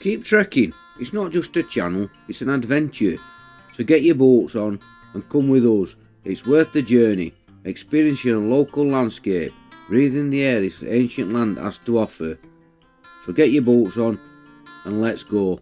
Keep trekking. It's not just a channel, it's an adventure. So get your boats on and come with us. It's worth the journey, experiencing a local landscape, breathing the air this ancient land has to offer. So get your boats on and let's go.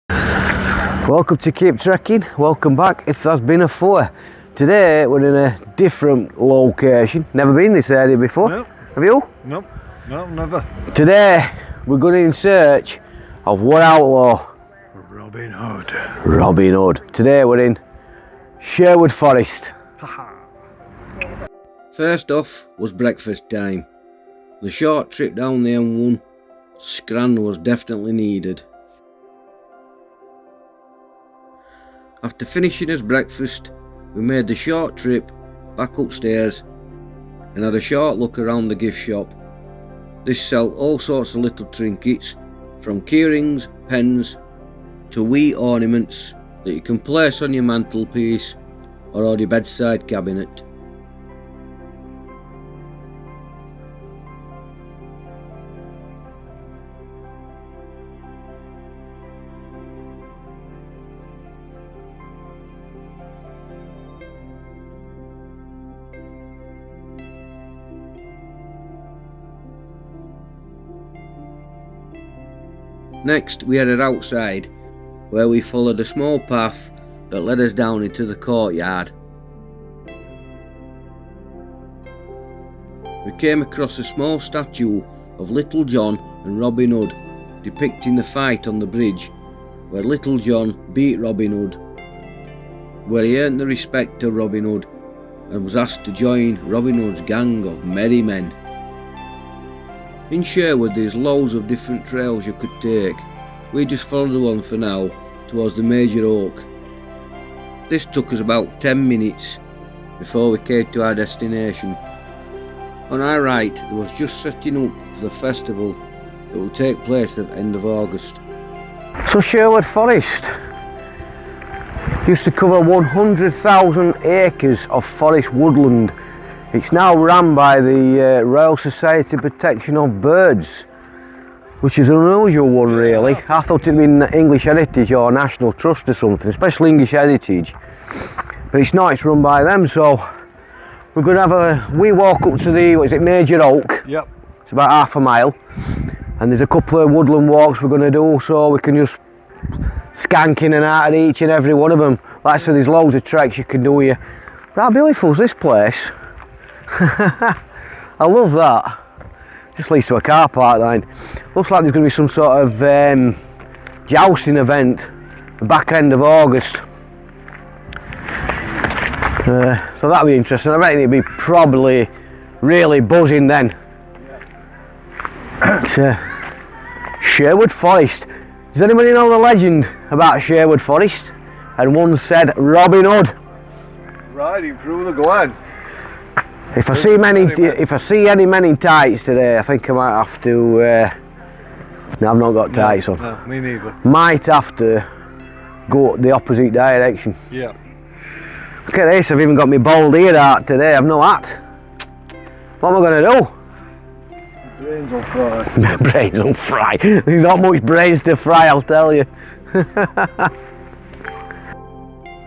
Welcome to Keep Trekking, welcome back if there's been a four. Today we're in a different location, never been this area before. Nope. Have you? Nope, no, never. Today we're going in search of what outlaw? Robin Hood. Robin Hood. Today we're in Sherwood Forest. First off was breakfast time. The short trip down the M1, scran was definitely needed. After finishing his breakfast, we made the short trip back upstairs and had a short look around the gift shop. This sells all sorts of little trinkets, from keyrings, pens, to wee ornaments that you can place on your mantelpiece or on your bedside cabinet. Next we headed outside, where we followed a small path that led us down into the courtyard. We came across a small statue of Little John and Robin Hood, depicting the fight on the bridge, where Little John beat Robin Hood, where he earned the respect of Robin Hood and was asked to join Robin Hood's gang of merry men. In Sherwood there's loads of different trails you could take. We just followed the one for now, towards the major oak. This took us about 10 minutes before we came to our destination. On our right there was just setting up for the festival that will take place at the end of August. So Sherwood Forest used to cover 100,000 acres of forest woodland. It's now run by the Royal Society Protection of Birds, which is an unusual one really. I thought it'd been English Heritage or National Trust or something, especially English Heritage. But it's not, it's run by them, so we're going to have a wee walk up to the, what is it, Major Oak. Yep. It's about half a mile. And there's a couple of woodland walks we're going to do, so we can just skank in and out of each and every one of them. Like I said, there's loads of treks you can do here. But how beautiful is this place? I love that. Just leads to a car park line. Looks like there's going to be some sort of jousting event the back end of August. So that'll be interesting. I reckon it'll be probably really buzzing then. It's Sherwood Forest. Does anybody know the legend about Sherwood Forest? And one said Robin Hood. Riding through the glen. If I see any men in tights today, I think I might have to. No, I've not got tights on. No, me neither. Might have to go the opposite direction. Yeah. Look at this, I've even got my bald ear out today, I've no hat. What am I going to do? Brains on fry. Brains on fry. There's not much brains to fry, I'll tell you.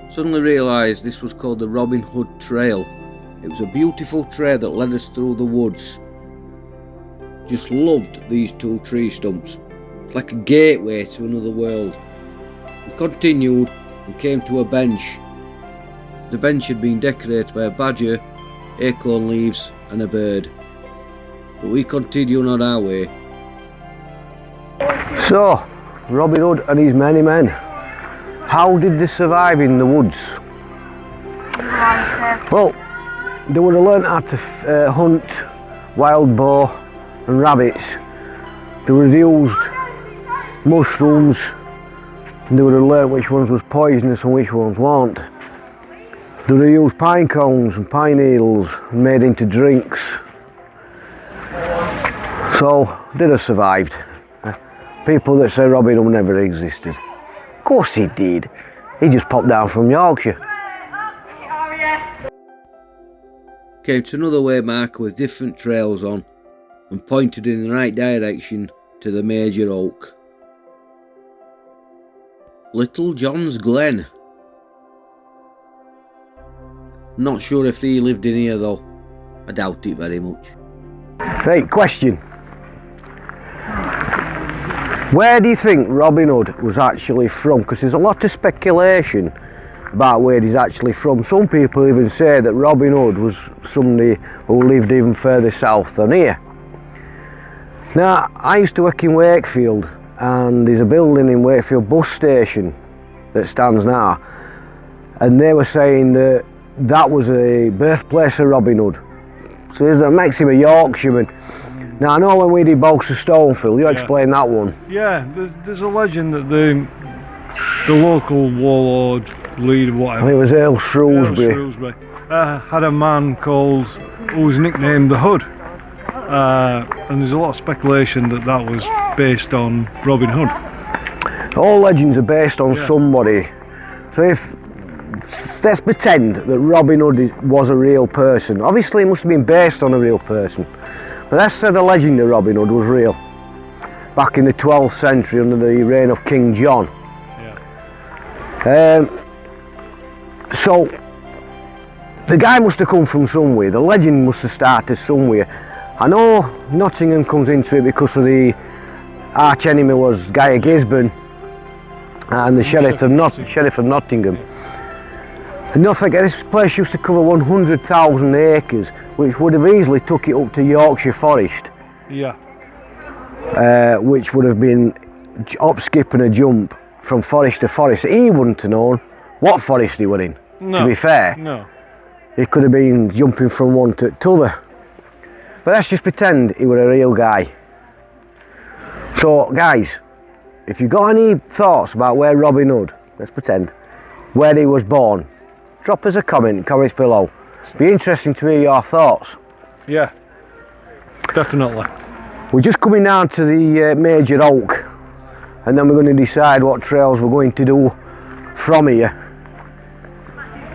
Suddenly realised this was called the Robin Hood Trail. It was a beautiful trail that led us through the woods. Just loved these two tree stumps. It's like a gateway to another world. We continued and came to a bench. The bench had been decorated by a badger, acorn leaves and a bird. But we continued on our way. So, Robin Hood and his many men. How did they survive in the woods? Well, they would have learnt how to hunt wild boar and rabbits. They would have used mushrooms, and they would have learnt which ones was poisonous and which ones weren't. They would have used pine cones and pine needles and made into drinks. So they'd have survived. People that say Robin Hood never existed. Of course he did. He just popped down from Yorkshire. Came to another waymarker with different trails on and pointed in the right direction to the major oak. Little John's Glen. Not sure if he lived in here though. I doubt it very much. Right, question. Where do you think Robin Hood was actually from? Because there's a lot of speculation about where he's actually from. Some people even say that Robin Hood was somebody who lived even further south than here. Now, I used to work in Wakefield, and there's a building in Wakefield bus station that stands now, and they were saying that that was a birthplace of Robin Hood. So that makes him a Yorkshireman. Now, I know when we did Bogs of Stonefield, you explained that one. Yeah, there's a legend that the local warlord leader, whatever, I think it was Earl Shrewsbury. Had a man called, who was nicknamed the Hood. And there's a lot of speculation that that was based on Robin Hood. All legends are based on somebody. So let's pretend that Robin Hood was a real person. Obviously it must have been based on a real person. But let's say the legend of Robin Hood was real. Back in the 12th century under the reign of King John. So the guy must have come from somewhere. The legend must have started somewhere. I know Nottingham comes into it because of the arch enemy was Guy of Gisborne and the Sheriff of Nottingham. And I think this place used to cover 100,000 acres, which would have easily took it up to Yorkshire Forest. Yeah. Which would have been hop, skip and a jump from forest to forest. He wouldn't have known what forest he were in, to be fair. No. He could have been jumping from one to other. But let's just pretend he were a real guy. So guys, if you got any thoughts about where Robin Hood, let's pretend, where he was born, drop us a comment in comments below. Be interesting to hear your thoughts. Yeah, definitely. We're just coming down to the Major Oak, and then we're going to decide what trails we're going to do from here.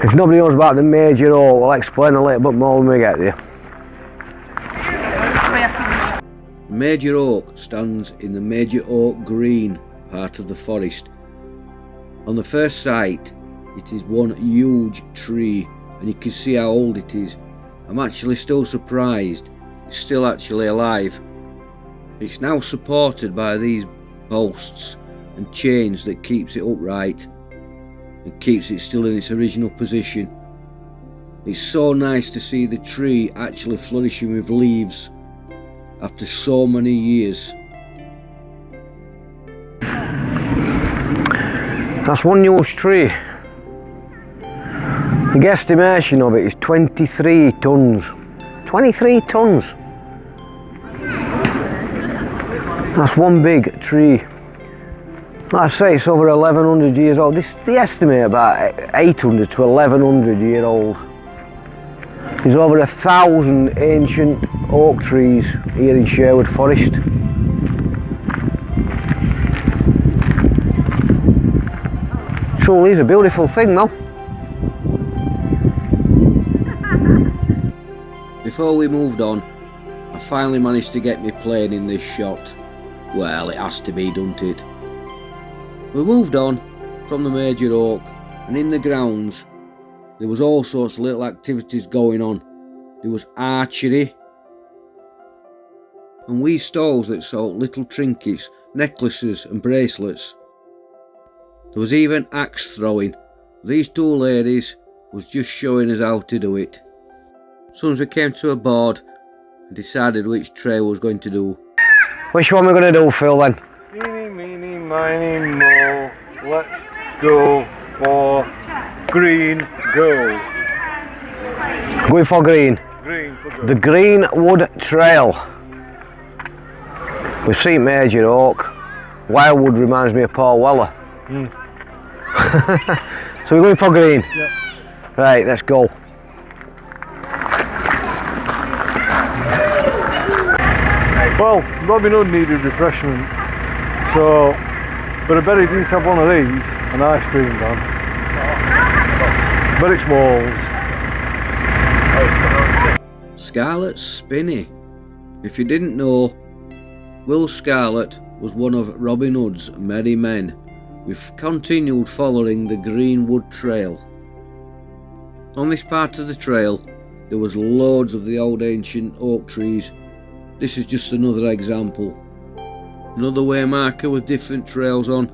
If nobody knows about the Major Oak, I'll explain a little bit more when we get there. Major Oak stands in the Major Oak Green part of the forest. On the first sight, it is one huge tree, and you can see how old it is. I'm actually still surprised it's still actually alive. It's now supported by these posts and chains that keeps it upright and keeps it still in its original position. It's so nice to see the tree actually flourishing with leaves after so many years. That's one huge tree. The guesstimation of it is 23 tonnes. 23 tonnes. That's one big tree. Like I say, it's over 1100 years old. They estimate about 800 to 1100 year old. There's over 1,000 ancient oak trees here in Sherwood Forest. Truly is a beautiful thing though. Before we moved on, I finally managed to get me plane in this shot. Well, it has to be, doesn't it? We moved on from the Major Oak, and in the grounds there was all sorts of little activities going on. There was archery and wee stalls that sold little trinkets, necklaces and bracelets. There was even axe throwing. These two ladies was just showing us how to do it. As soon as we came to a board and decided which trail was going to do. Which one we're going to do, Phil, then? Eeny, meeny, miny, mo. Let's go for green go. Going for green. Green for go. The Greenwood Trail. We've seen Major Oak. Wildwood reminds me of Paul Weller. So we're going for green? Yep. Right, let's go. Well, Robin Hood needed refreshment, so, but I bet he didn't have one of these, an ice cream van. But it's walls. Scarlet Spinney. If you didn't know, Will Scarlet was one of Robin Hood's merry men we've continued following the Greenwood Trail. On this part of the trail there was loads of the old ancient oak trees. This is just another example. Another waymarker with different trails on,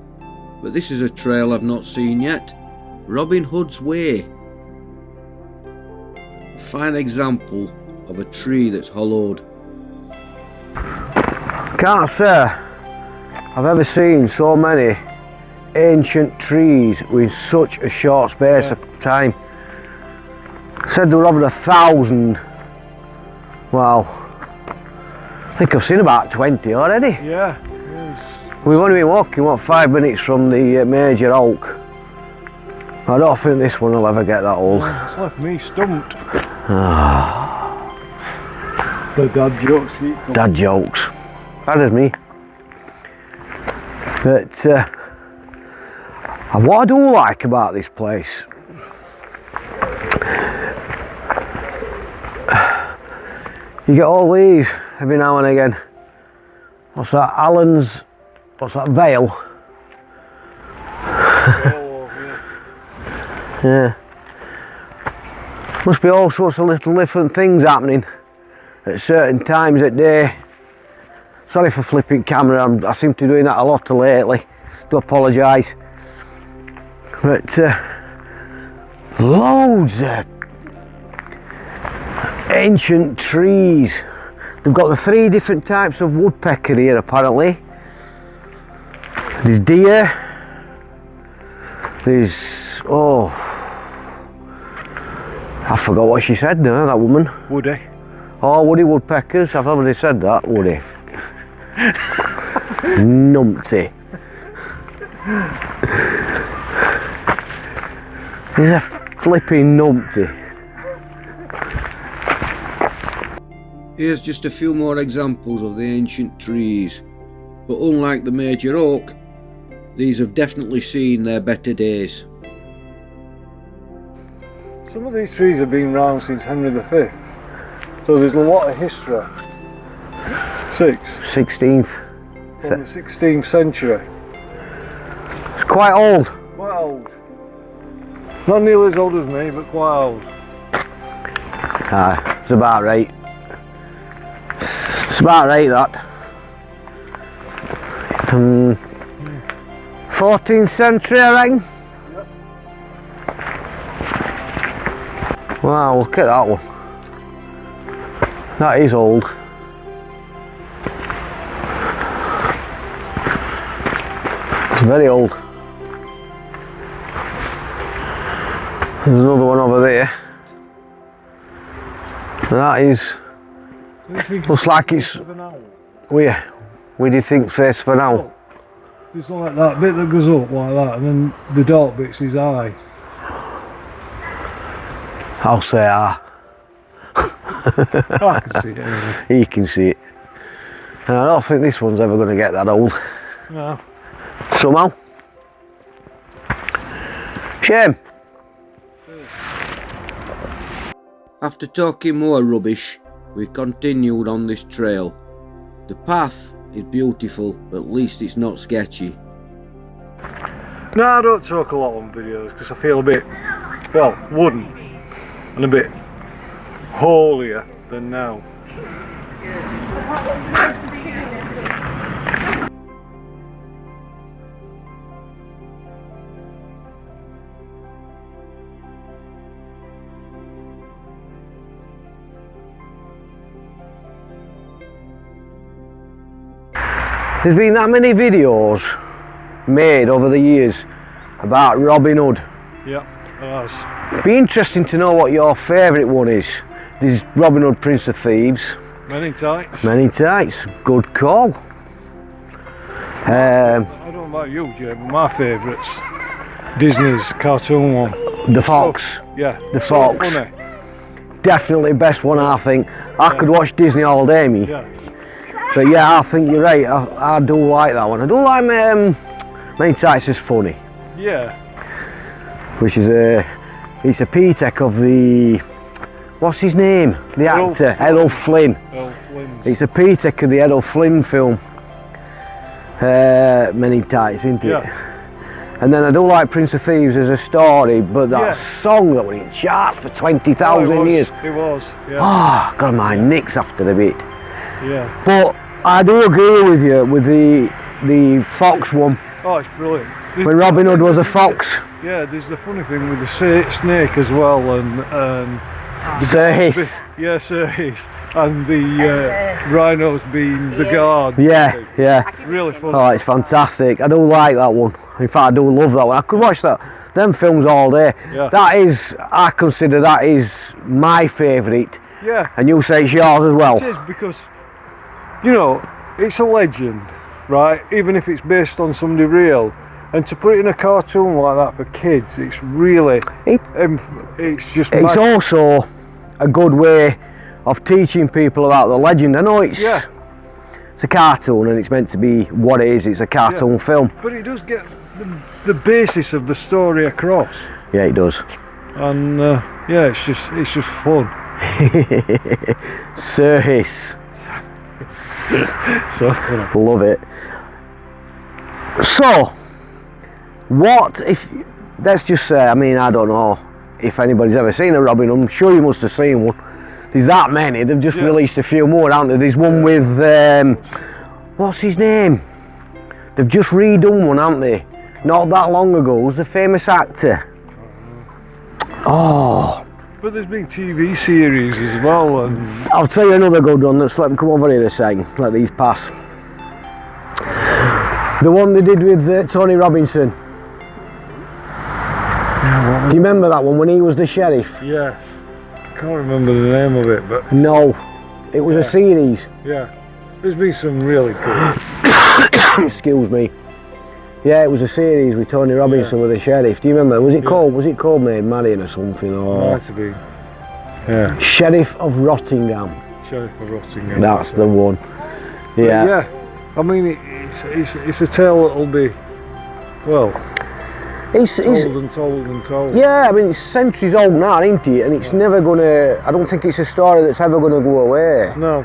but this is a trail I've not seen yet. Robin Hood's Way. A fine example of a tree that's hollowed. Can't say I've ever seen so many ancient trees with such a short space of time. Said there were over 1,000. Wow. I think I've seen about 20 already. Yeah. We've only been walking, what, 5 minutes from the major oak. I don't think this one will ever get that old. It's left me stumped. The dad jokes. Dad jokes. That is me. But what I do like about this place, you get all these every now and again. What's that? Allen's. What's that? Vale. Yeah. Must be all sorts of little different things happening at certain times of day. Sorry for flipping camera, I seem to be doing that a lot lately. Do apologise. But loads of ancient trees. They've got the 3 different types of woodpecker here apparently. There's deer. There's, oh, I forgot what she said now, that woman. Woody. Oh, woody woodpeckers, I've already said that, woody. Numpty. He's a flipping numpty. Here's just a few more examples of the ancient trees, but unlike the major oak, these have definitely seen their better days. Some of these trees have been around since Henry V, so there's a lot of history. 16th. From the 16th century. It's quite old. Quite old. Not nearly as old as me, but quite old. It's about right. It's about right, that. 14th century, I reckon. Yep. Wow, look at that one. That is old. It's very old. There's another one over there. That is. Looks like it's. Where do you think face for now? It's like that bit that goes up like that, and then the dark bit's his eye. I'll say ah. I can see it anyway. He can see it. And I don't think this one's ever going to get that old. No. Somehow. Shame. After talking more rubbish, we continued on this trail. The path is beautiful, at least it's not sketchy. No, I don't talk a lot on videos because I feel a bit, well, wooden and a bit holier than now. There's been that many videos made over the years about Robin Hood. Yeah, it has. Be interesting to know what your favourite one is. There's Robin Hood, Prince of Thieves. Many tights. Many tights. Good call. I don't know about you, Jay, but my favourite's Disney's cartoon one. The Fox. Yeah. The so Fox. Funny. Definitely best one, I think. I could watch Disney all day, me. Yeah. But yeah, I think you're right. I do like that one. I do like Many Tights is funny. Yeah. Which is it's a P-Tech of the, what's his name? The actor, Errol Flynn. Errol Flynn. It's a P-Tech of the Errol Flynn film. Many Tights, isn't it? Yeah. And then I do like Prince of Thieves as a story, but that Yeah. song that was in charts for 20,000 years. It was, yeah. Ah, got my nicks after a bit. Yeah. But I do agree with you with the fox one. Oh, it's brilliant. When Robin Hood was a fox. Yeah, there's the funny thing with the snake as well, and Sir Hiss. Yeah, Sir Hiss, and the rhinos being the guards. Yeah, yeah. Really funny. Oh, it's fantastic. I do like that one. In fact, I do love that one. I could watch them films all day. Yeah. That is, I consider that is my favourite. Yeah. And you say it's yours as well. It is, because, you know, it's a legend, right? Even if it's based on somebody real. And to put it in a cartoon like that for kids, it's really, it's just It's also a good way of teaching people about the legend. I know it's a cartoon and it's meant to be what it is. It's a cartoon film. But it does get the basis of the story across. Yeah, it does. And yeah, it's just fun. Sir Hiss. So funny. Love it. So, what if, let's just say, I mean, I don't know if anybody's ever seen a Robin Hood. I'm sure you must have seen one. There's that many. They've just released a few more, haven't they? There's one with, what's his name? They've just redone one, haven't they? Not that long ago. Who's the famous actor? Oh. But there's been TV series as well. And I'll tell you another good one. Let's let them come over here a second. Let these pass. The one they did with Tony Robinson. Do you remember that one when he was the sheriff? Yeah. I can't remember the name of it, but No. It was a series. yeah. There's been some really good. Excuse me. Yeah, it was a series with Tony Robinson with the sheriff. Do you remember? Was it called Maid Marian or something? Or Might have been. Yeah. Sheriff of Rottingham. Sheriff of Rottingham. That's the one. Yeah. Yeah. I mean, it's a tale that'll be, well, It's told and told and told. yeah, I mean, it's centuries old now, isn't it? And it's never gonna, I don't think it's a story that's ever gonna go away. No.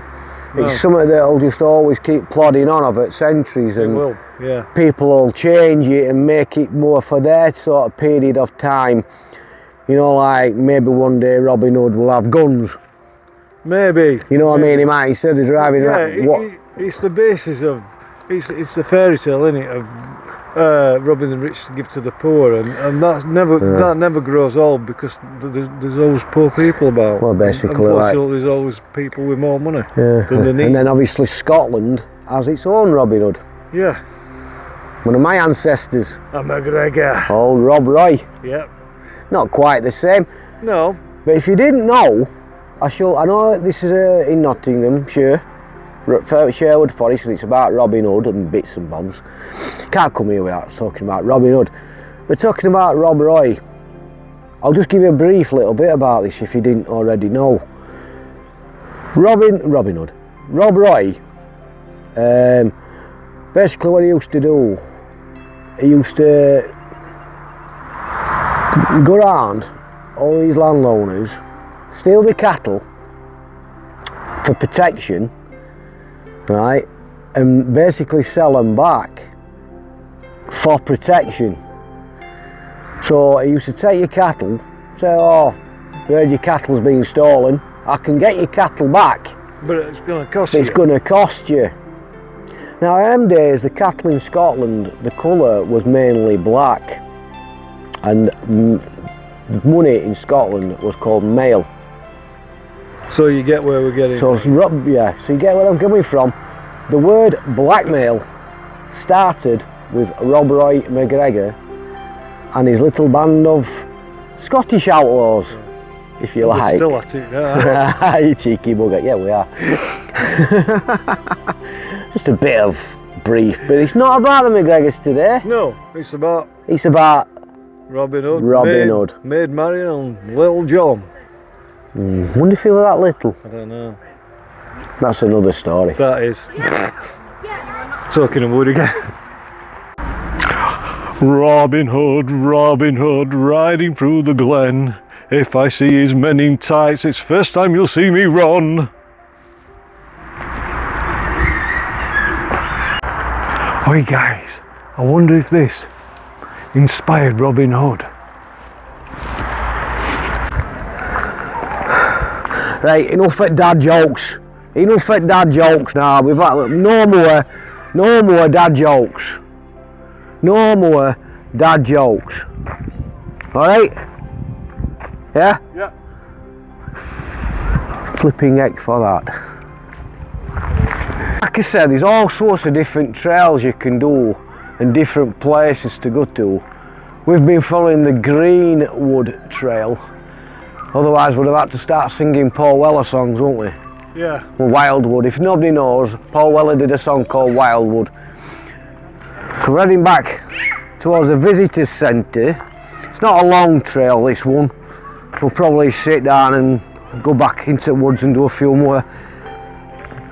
It's something that'll just always keep plodding on of it centuries, It and will. Yeah. people will change it and make it more for their sort of period of time. You know, like maybe one day Robin Hood will have guns. Maybe. You know what I mean? He might, instead of driving around. It's the basis of, it's the fairy tale, isn't it, of robbing the rich to give to the poor, and that never grows old, because there's always poor people about. Well, basically, unfortunately, there's always people with more money than they need. And then obviously Scotland has its own Robin Hood. Yeah. One of my ancestors. A McGregor. Old Rob Roy. Yep. Not quite the same. No. But if you didn't know, I know this is in Nottinghamshire, Sherwood Forest, and it's about Robin Hood and bits and bobs. Can't come here without talking about Robin Hood. We're talking about Rob Roy. I'll just give you a brief little bit about this if you didn't already know. Robin Hood. Rob Roy, basically what he used to do, he used to go around all these landowners, steal the cattle for protection, right, and basically sell them back for protection. So he used to take your cattle, say, oh, heard your cattle's been stolen, I can get your cattle back, but it's going to cost you. It's going to cost you. Now in them days, the cattle in Scotland, the colour was mainly black, and the money in Scotland was called mail. So you get where we're getting. So so you get where I'm coming from. The word blackmail started with Rob Roy McGregor and his little band of Scottish outlaws, if you like. Still at it, yeah. You cheeky bugger. Yeah, we are. Just a bit of brief, but it's not about the McGregors today. No, it's about Robin Hood. Maid Marian and Little John. Wonder if he was that little. I don't know. That's another story. That is. Talking of wood again. Robin Hood, riding through the glen. If I see his men in tights, it's first time you'll see me run. Oi guys, I wonder if this inspired Robin Hood. Right, enough at dad jokes. Enough at dad jokes now. We've had no more dad jokes. No more dad jokes. Alright? Yeah? Yeah. Flipping heck for that. Like I said, there's all sorts of different trails you can do and different places to go to. We've been following the Greenwood Trail. Otherwise we'd have had to start singing Paul Weller songs, wouldn't we? Yeah. Well, Wildwood. If nobody knows, Paul Weller did a song called Wildwood. So we're heading back towards the visitors centre. It's not a long trail, this one. We'll probably sit down and go back into the woods and do a few more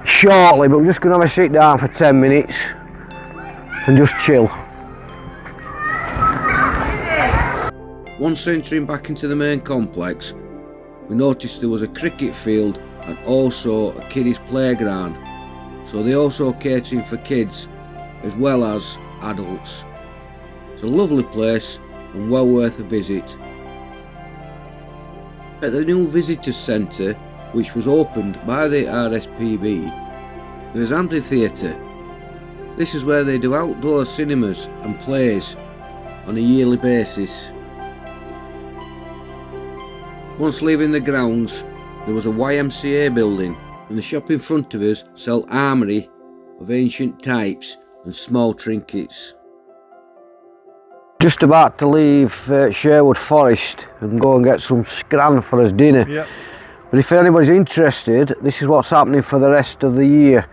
shortly, but we're just going to have a sit down for 10 minutes and just chill. Once entering back into the main complex, we noticed there was a cricket field and also a kiddies playground, so they also catering for kids as well as adults. It's a lovely place and well worth a visit. At the new visitors centre, which was opened by the RSPB, there is amphitheatre. This is where they do outdoor cinemas and plays on a yearly basis. Once leaving the grounds, there was a YMCA building, and the shop in front of us sell armoury of ancient types and small trinkets. Just about to leave Sherwood Forest and go and get some scran for us dinner. Yep. But if anybody's interested, this is what's happening for the rest of the year.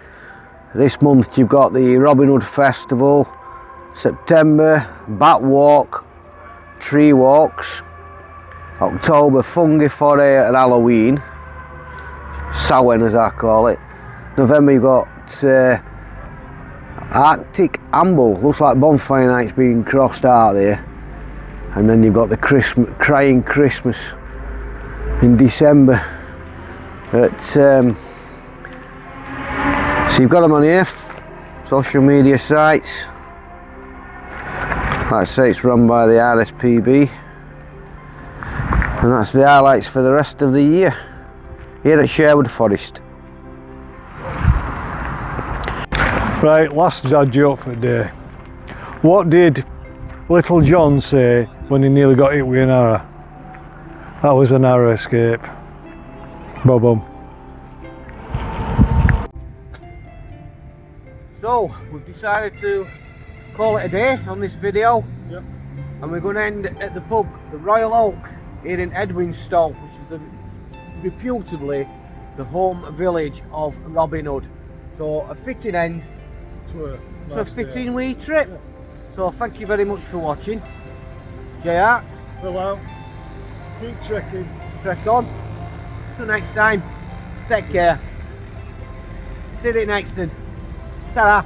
This month you've got the Robin Hood Festival, September, Bat Walk, Tree Walks, October, Fungi Foray and Halloween, Samhain as I call it. November you've got Arctic Amble, looks like bonfire nights being crossed out there. And then you've got the Crying Christmas in December. So you've got them on here, social media sites. Like I say, it's run by the RSPB. And that's the highlights for the rest of the year here at Sherwood Forest. Right, last dad joke for the day. What did Little John say when he nearly got hit with an arrow? That was an arrow escape. Boom. So we've decided to call it a day on this video. Yep. And we're going to end at the pub, the Royal Oak, here in Edwinstowe, which is reputably the home village of Robin Hood. So a fitting end to a fitting wee trip. Yeah. So thank you very much for watching. J-Art. Hello. Keep trekking. Trek on. Till next time. Take care. See you next time. Ta-ra.